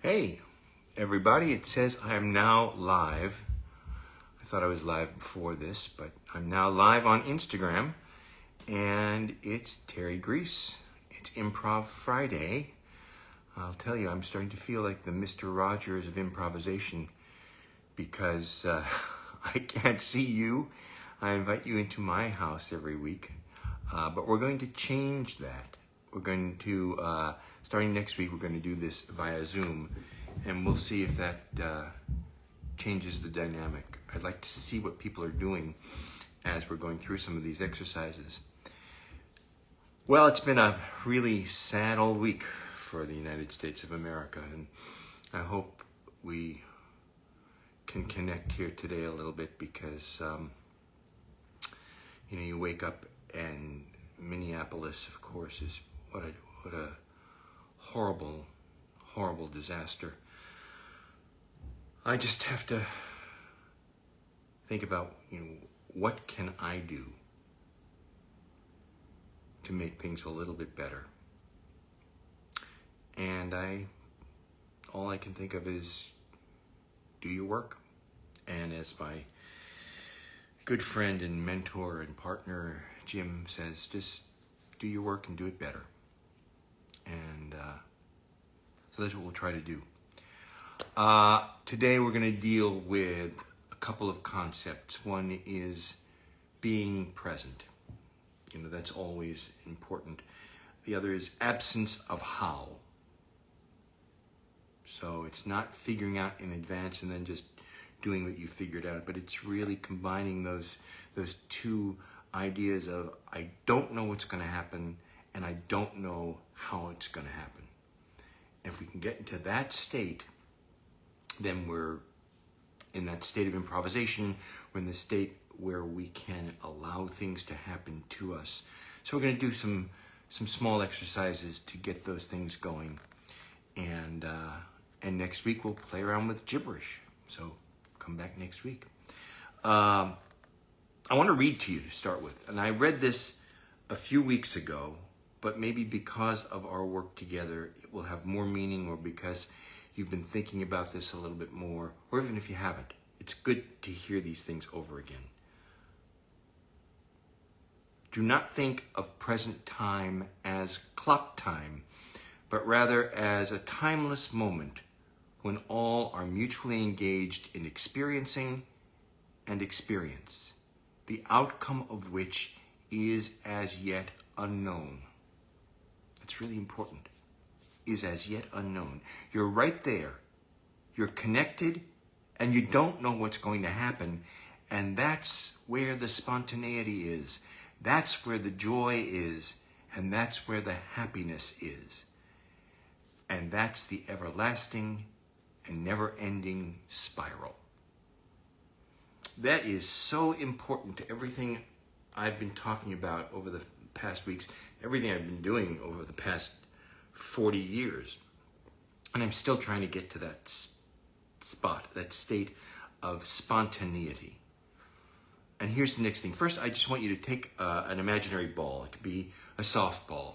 Hey, everybody, it says I am now live. I thought I was live before this, but I'm now live on Instagram, and it's Terry Grease. It's Improv Friday. I'll tell you, I'm starting to feel like the Mr. Rogers of improvisation because I can't see you. I invite you into my house every week, but we're going to change that. We're going to, starting next week, we're going to do this via Zoom, and we'll see if that changes the dynamic. I'd like to see what people are doing as we're going through some of these exercises. Well, it's been a really sad old week for the United States of America, and I hope we can connect here today a little bit because, you wake up and Minneapolis, of course, is what a horrible, horrible disaster. I just have to think about, what can I do to make things a little bit better? And all I can think of is do your work. And as my good friend and mentor and partner, Jim, says, just do your work and do it better. And so that's what we'll try to do. Today we're going to deal with a couple of concepts. One is being present. That's always important. The other is absence of how. So it's not figuring out in advance and then just doing what you figured out, but it's really combining those two ideas of I don't know what's going to happen and I don't know how it's going to happen. If we can get into that state, then we're in that state of improvisation. We're in the state where we can allow things to happen to us. So we're going to do some small exercises to get those things going. And next week we'll play around with gibberish. So come back next week. I want to read to you to start with. And I read this a few weeks ago, but maybe because of our work together, it will have more meaning, or because you've been thinking about this a little bit more, or even if you haven't. It's good to hear these things over again. Do not think of present time as clock time, but rather as a timeless moment when all are mutually engaged in experiencing and experience, the outcome of which is as yet unknown. That's really important. Is as yet unknown. You're right there. You're connected, and you don't know what's going to happen, and that's where the spontaneity is. That's where the joy is, and that's where the happiness is. And that's the everlasting and never-ending spiral. That is so important to everything I've been talking about over the past weeks, everything I've been doing over the past 40 years. And I'm still trying to get to that spot, that state of spontaneity. And here's the next thing. First, I just want you to take an imaginary ball. It could be a softball.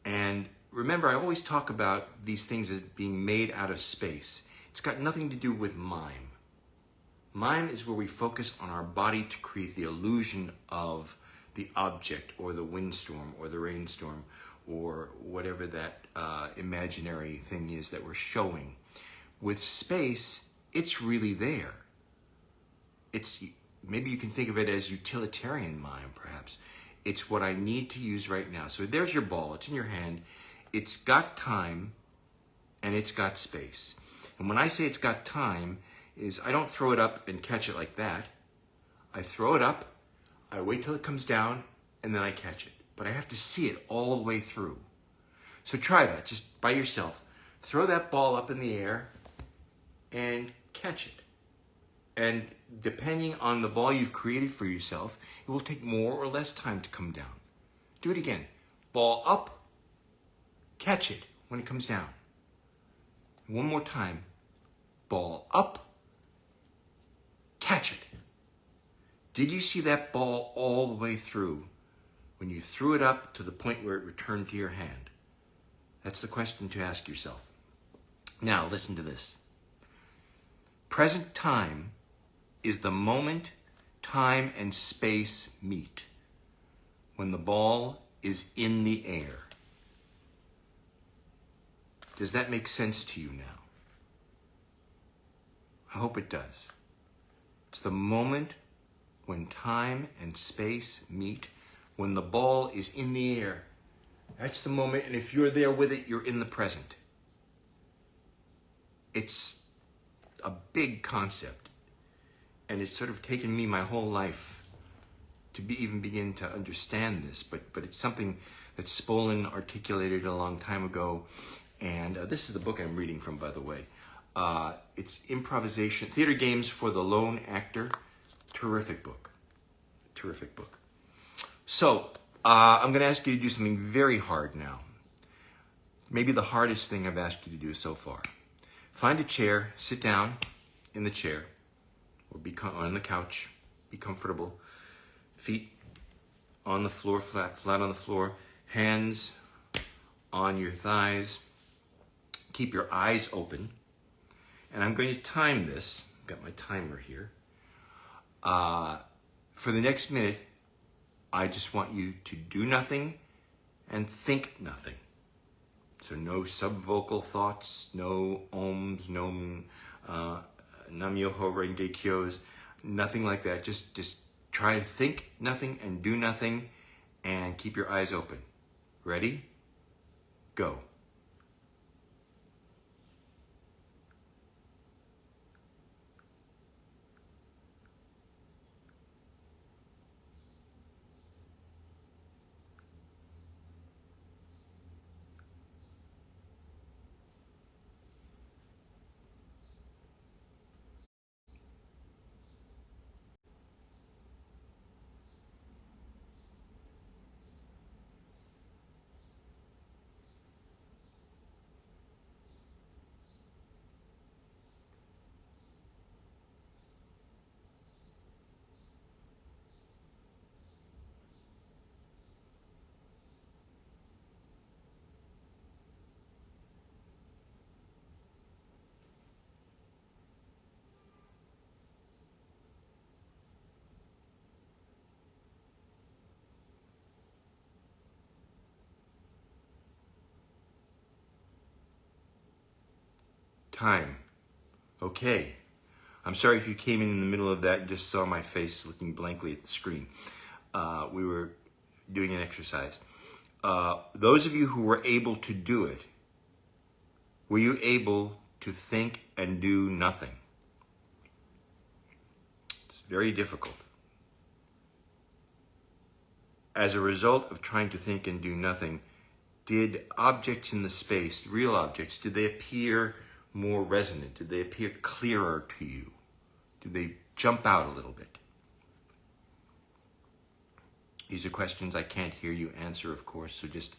And remember, I always talk about these things as being made out of space. It's got nothing to do with mime. Mime is where we focus on our body to create the illusion of the object or the windstorm or the rainstorm or whatever that imaginary thing is that we're showing. With space, it's really there. Maybe you can think of it as utilitarian mime, perhaps. It's what I need to use right now. So there's your ball. It's in your hand. It's got time, and it's got space. And when I say it's got time, is I don't throw it up and catch it like that. I throw it up, I wait till it comes down, and then I catch it. But I have to see it all the way through. So try that, just by yourself. Throw that ball up in the air and catch it. And depending on the ball you've created for yourself, it will take more or less time to come down. Do it again. Ball up, catch it when it comes down. One more time. Ball up, catch it. Did you see that ball all the way through when you threw it up to the point where it returned to your hand? That's the question to ask yourself. Now, listen to this. Present time is the moment time and space meet, when the ball is in the air. Does that make sense to you now? I hope it does. It's the moment when time and space meet, when the ball is in the air. That's the moment, and if you're there with it, you're in the present. It's a big concept, and it's sort of taken me my whole life to even begin to understand this, but it's something that Spolin articulated a long time ago, and this is the book I'm reading from, by the way. It's Improvisation, Theater Games for the Lone Actor. Terrific book. Terrific book. So, I'm going to ask you to do something very hard now. Maybe the hardest thing I've asked you to do so far. Find a chair, sit down in the chair, or on the couch, be comfortable. Feet on the floor, flat on the floor. Hands on your thighs. Keep your eyes open. And I'm going to time this. I've got my timer here. For the next minute, I just want you to do nothing and think nothing. So no subvocal thoughts, no ohms, no nam-myoho renge kyos, nothing like that. Just try to think nothing and do nothing and keep your eyes open. Ready? Go. Time. Okay. I'm sorry if you came in the middle of that and just saw my face looking blankly at the screen. We were doing an exercise. Those of you who were able to do it, were you able to think and do nothing? It's very difficult. As a result of trying to think and do nothing, did objects in the space, real objects, did they appear more resonant? Did they appear clearer to you? Did they jump out a little bit? These are questions I can't hear you answer, of course, so just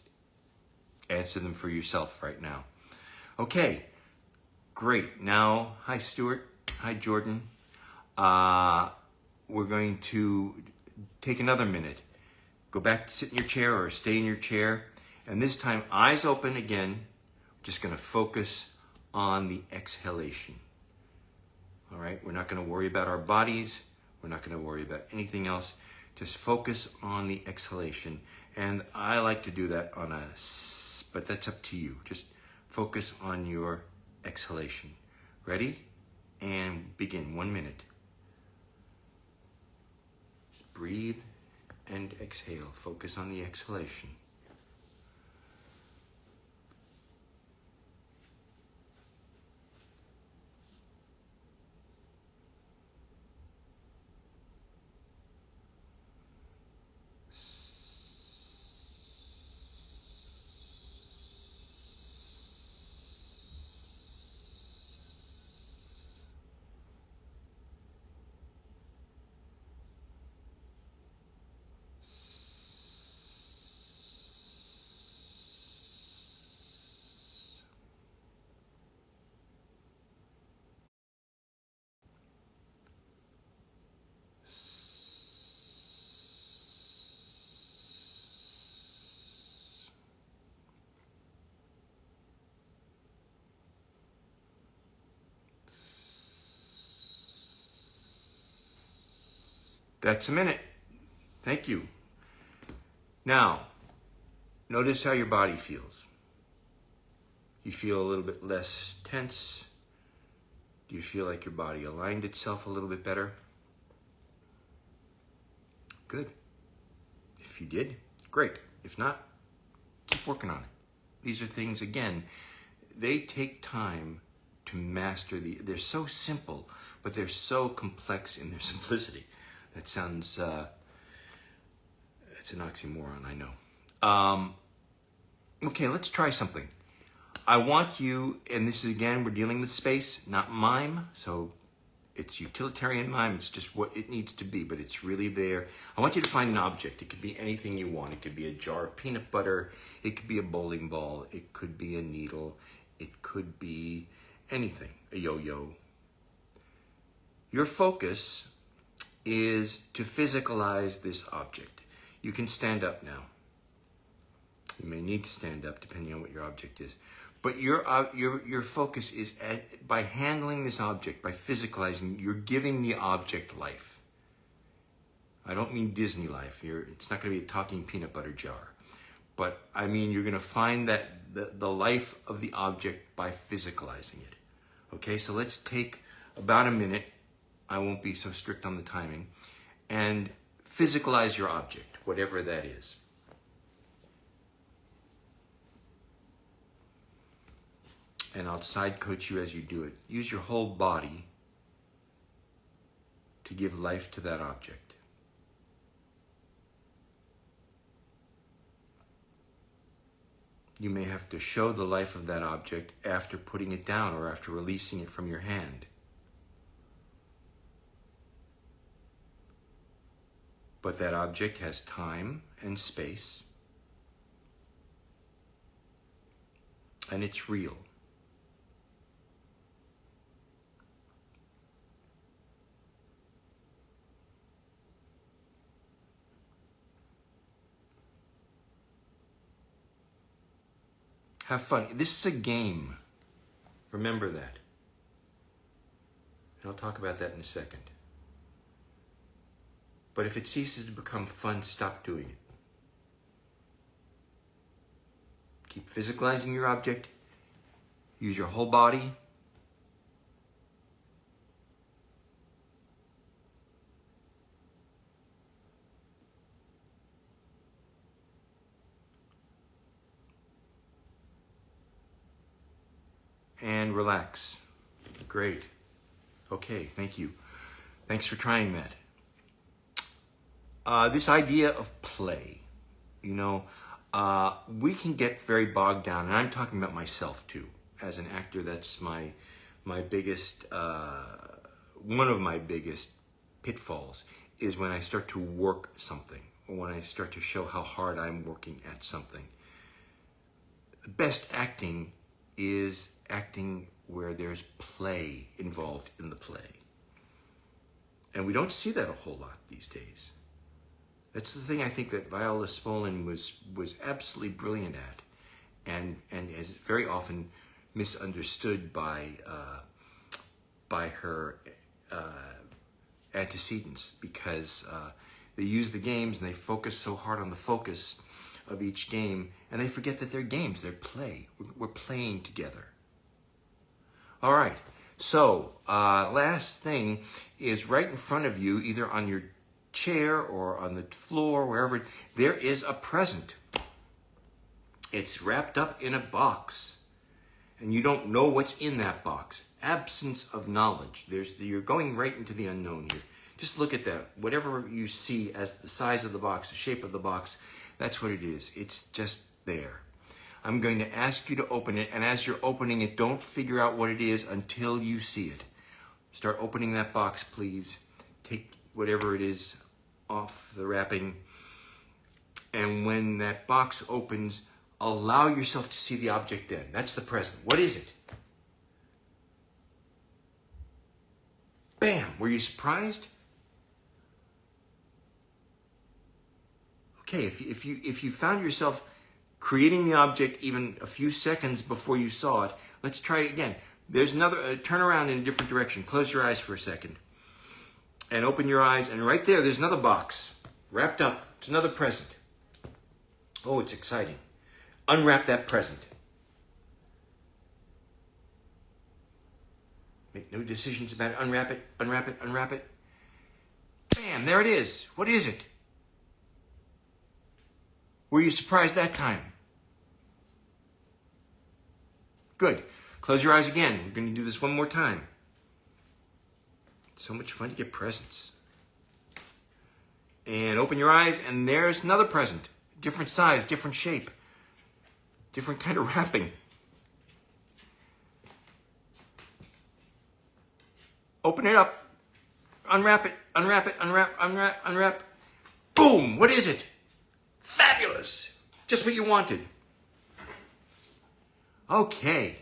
answer them for yourself right now. Okay, great. Now, hi Stuart, hi Jordan. We're going to take another minute. Go back to sit in your chair or stay in your chair. And this time, eyes open again. Just going to focus on the exhalation. All right, we're not going to worry about our bodies. We're not going to worry about anything else. Just focus on the exhalation. And I like to do that on a S, but that's up to you. Just focus on your exhalation. Ready? And begin. 1 minute. Just breathe and exhale. Focus on the exhalation. That's a minute. Thank you. Now, notice how your body feels. You feel a little bit less tense? Do you feel like your body aligned itself a little bit better? Good. If you did, great. If not, keep working on it. These are things, again, they take time to master. They're so simple, but they're so complex in their simplicity. That sounds, it's an oxymoron, I know. Okay, let's try something. I want you, and this is, again, we're dealing with space, not mime, so it's utilitarian mime, it's just what it needs to be, but it's really there. I want you to find an object. It could be anything you want. It could be a jar of peanut butter, it could be a bowling ball, it could be a needle, it could be anything, a yo-yo. Your focus is to physicalize this object. You can stand up now. You may need to stand up depending on what your object is. But your focus is by handling this object, by physicalizing, you're giving the object life. I don't mean Disney life. It's not going to be a talking peanut butter jar. But I mean you're going to find that the life of the object by physicalizing it. Okay, so let's take about a minute. I won't be so strict on the timing. And physicalize your object, whatever that is. And I'll side coach you as you do it. Use your whole body to give life to that object. You may have to show the life of that object after putting it down or after releasing it from your hand. But that object has time and space, and it's real. Have fun. This is a game. Remember that. And I'll talk about that in a second. But if it ceases to become fun, stop doing it. Keep physicalizing your object. Use your whole body. And relax. Great. Okay, thank you. Thanks for trying that. This idea of play, you know, we can get very bogged down, and I'm talking about myself too. As an actor, that's my biggest, one of my biggest pitfalls is when I start to work something, or when I start to show how hard I'm working at something. The best acting is acting where there's play involved in the play. And we don't see that a whole lot these days. That's the thing I think that Viola Spolin was absolutely brilliant at, and is very often misunderstood by her antecedents, because they use the games and they focus so hard on the focus of each game, and they forget that they're games, they're play. We're playing together. All right, so last thing is right in front of you, either on your chair or on the floor, wherever, there is a present. It's wrapped up in a box, and you don't know what's in that box. Absence of knowledge. You're going right into the unknown here. Just look at that. Whatever you see as the size of the box, the shape of the box, that's what it is. It's just there. I'm going to ask you to open it, and as you're opening it, don't figure out what it is until you see it. Start opening that box, please. Take whatever it is off the wrapping, and when that box opens, allow yourself to see the object then. That's the present. What is it? Bam! Were you surprised? Okay, if you found yourself creating the object even a few seconds before you saw it, let's try it again. There's another, turn around in a different direction. Close your eyes for a second. and open your eyes, and right there's another box wrapped up. It's another present. Oh, it's exciting. Unwrap that present. Make no decisions about it. Unwrap it, unwrap it, unwrap it. Bam, there it is. What is it? Were you surprised that time? Good. Close your eyes again. We're going to do this one more time. It's so much fun to get presents. And open your eyes, and there's another present. Different size, different shape, different kind of wrapping. Open it up. Unwrap it, unwrap it, unwrap, unwrap, unwrap. Boom! What is it? Fabulous! Just what you wanted. Okay.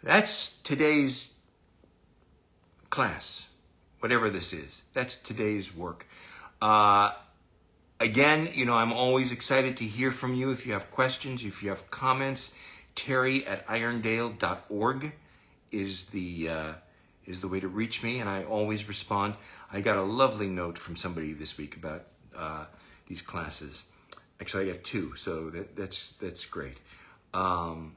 That's today's class. Whatever this is. That's today's work. Again, I'm always excited to hear from you. If you have questions, if you have comments, terry@irondale.org is the way to reach me, and I always respond. I got a lovely note from somebody this week about these classes. Actually, I got two, so that's great. And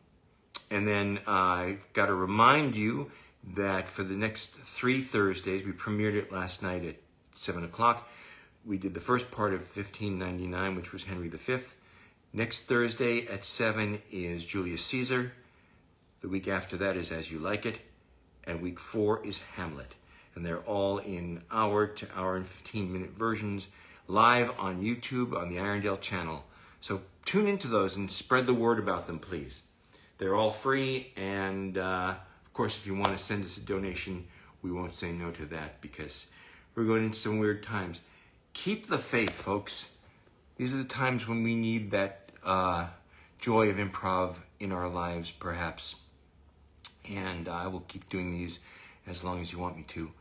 then I've got to remind you that for the next 3 Thursdays, we premiered it last night at 7 o'clock. We did the first part of 1599, which was Henry V. Next Thursday at 7 is Julius Caesar. The week after that is As You Like It. And week 4 is Hamlet. And they're all in hour to hour and 15-minute versions, live on YouTube on the Irondale channel. So tune into those and spread the word about them, please. They're all free, and of course, if you want to send us a donation, we won't say no to that, because we're going into some weird times. Keep the faith, folks. These are the times when we need that joy of improv in our lives, perhaps. And I will keep doing these as long as you want me to.